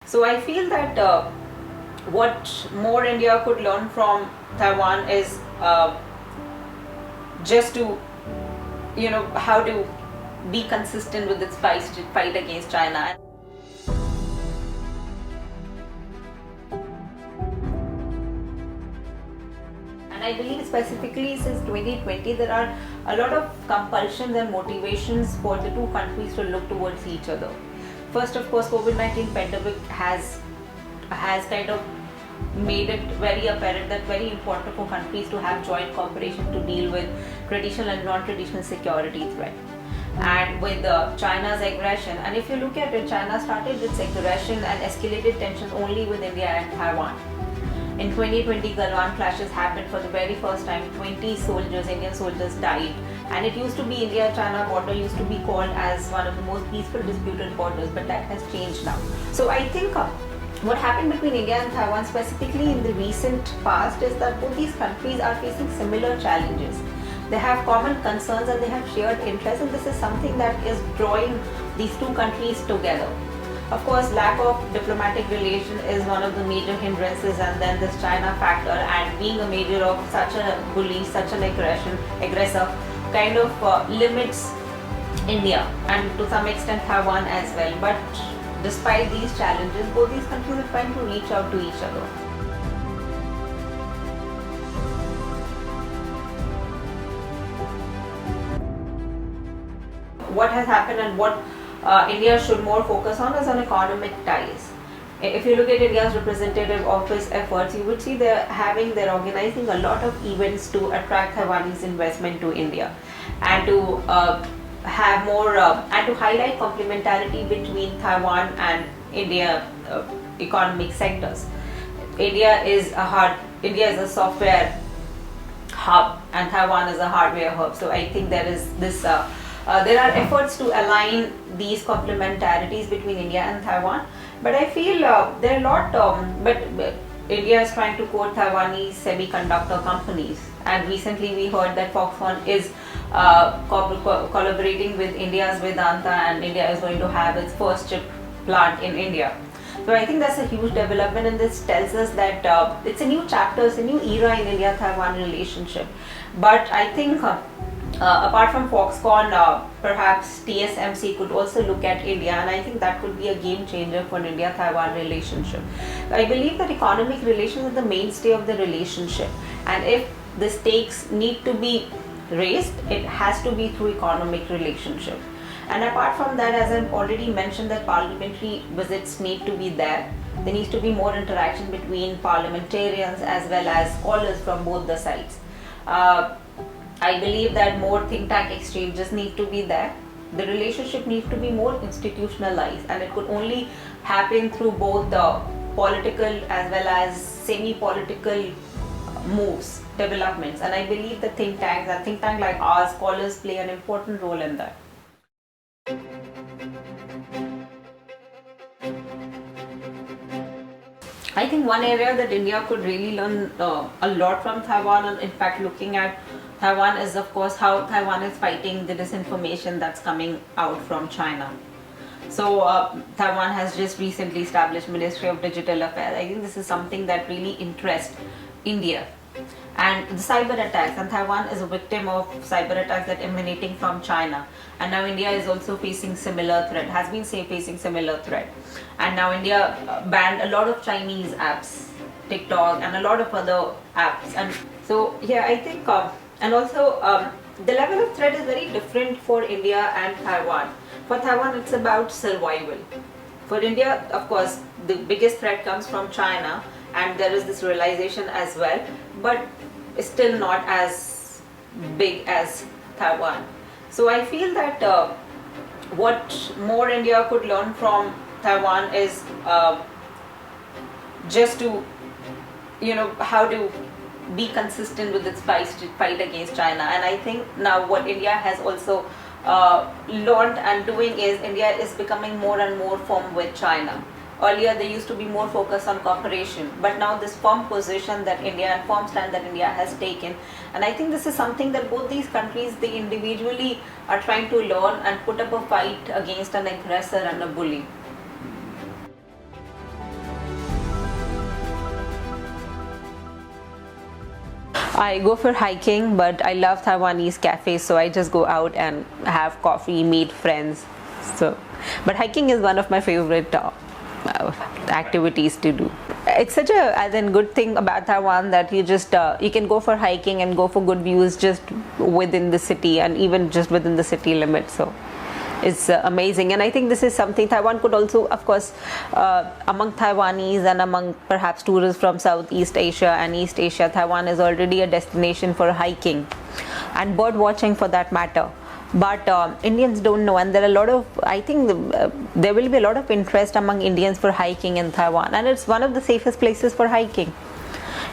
So I feel that what more India could learn from Taiwan is just to, how to be consistent with its fight against China. And I believe specifically since 2020 there are a lot of compulsions and motivations for the two countries to look towards each other. First, of course, COVID-19 pandemic has kind of made it very apparent that very important for countries to have joint cooperation to deal with traditional and non-traditional security threat. And with China's aggression, and if you look at it, China started its aggression and escalated tensions only with India and Taiwan. In 2020, Galwan clashes happened for the very first time. 20 soldiers, Indian soldiers, died. And it used to be India-China border used to be called as one of the most peaceful disputed borders, but that has changed now. So I think what happened between India and Taiwan specifically in the recent past is that both these countries are facing similar challenges. They have common concerns and they have shared interests, and this is something that is drawing these two countries together. Of course, lack of diplomatic relation is one of the major hindrances, and then this China factor and being a major of such a bully, such an aggressor kind of limits India and to some extent Taiwan as well. But despite these challenges, both these countries are trying to reach out to each other. What has happened and what India should more focus on is on economic ties. If you look at India's representative office efforts, you would see they're organizing a lot of events to attract Taiwanese investment to India and to have more and to highlight complementarity between Taiwan and India economic sectors. India is a software hub and Taiwan is a hardware hub. So I think there is this. There are efforts to align these complementarities between India and Taiwan, but I feel there are a lot. But India is trying to quote Taiwanese semiconductor companies, and recently we heard that Foxconn is collaborating with India's Vedanta, and India is going to have its first chip plant in India. So I think that's a huge development, and this tells us that it's a new chapter, it's a new era in India-Taiwan relationship. But I think apart from Foxconn, perhaps TSMC could also look at India, and I think that could be a game changer for an India-Taiwan relationship. I believe that economic relations are the mainstay of the relationship, and if the stakes need to be raised, it has to be through economic relationship. And apart from that, as I've already mentioned, that parliamentary visits need to be there. There needs to be more interaction between parliamentarians as well as scholars from both the sides. I believe that more think tank exchanges need to be there. The relationship needs to be more institutionalized, and it could only happen through both the political as well as semi-political moves, developments. And I believe the think tanks and think tank like ours, scholars play an important role in that. I think one area that India could really learn a lot from Taiwan, and in fact looking at Taiwan, is of course how Taiwan is fighting the disinformation that's coming out from China. So Taiwan has just recently established Ministry of Digital Affairs. I think this is something that really interests India. And the cyber attacks, and Taiwan is a victim of cyber attacks that emanating from China. And now India is also facing similar threat, has been facing similar threat. And now India banned a lot of Chinese apps, TikTok and a lot of other apps. And so yeah, I think, and also the level of threat is very different for India and Taiwan. For Taiwan, it's about survival. For India, of course, the biggest threat comes from China, and there is this realization as well, but still not as big as Taiwan. So I feel that what more India could learn from Taiwan is just to, how to be consistent with its fight against China. And I think now what India has also learned and doing is India is becoming more and more firm with China. Earlier, they used to be more focused on cooperation, but now this firm position that India and firm stand that India has taken, and I think this is something that both these countries, they individually are trying to learn and put up a fight against an aggressor and a bully. I go for hiking, but I love Taiwanese cafes, so I just go out and have coffee, meet friends. But hiking is one of my favorite activities to do. It's such a good thing about Taiwan that you can go for hiking and go for good views just within the city and even just within the city limits. So it's amazing, and I think this is something Taiwan could also, of course, among Taiwanese and among perhaps tourists from Southeast Asia and East Asia, Taiwan is already a destination for hiking and bird watching for that matter. But Indians don't know, and there are a lot of, I think there will be a lot of interest among Indians for hiking in Taiwan, and it's one of the safest places for hiking.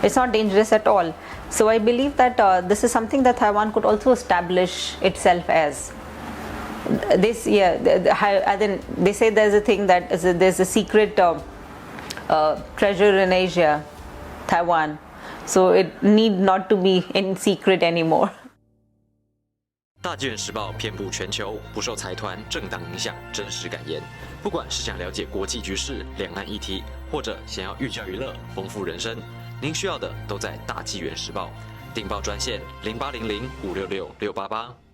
It's not dangerous at all. So I believe that this is something that Taiwan could also establish itself as. They say there's a thing that there's a secret treasure in Asia, Taiwan. So it need not to be in secret anymore. 大纪元时报遍布全球，不受财团、政党影响，真实感言。不管是想了解国际局势、两岸议题，或者想要寓教于乐、丰富人生，您需要的都在大纪元时报。订报专线0800566688。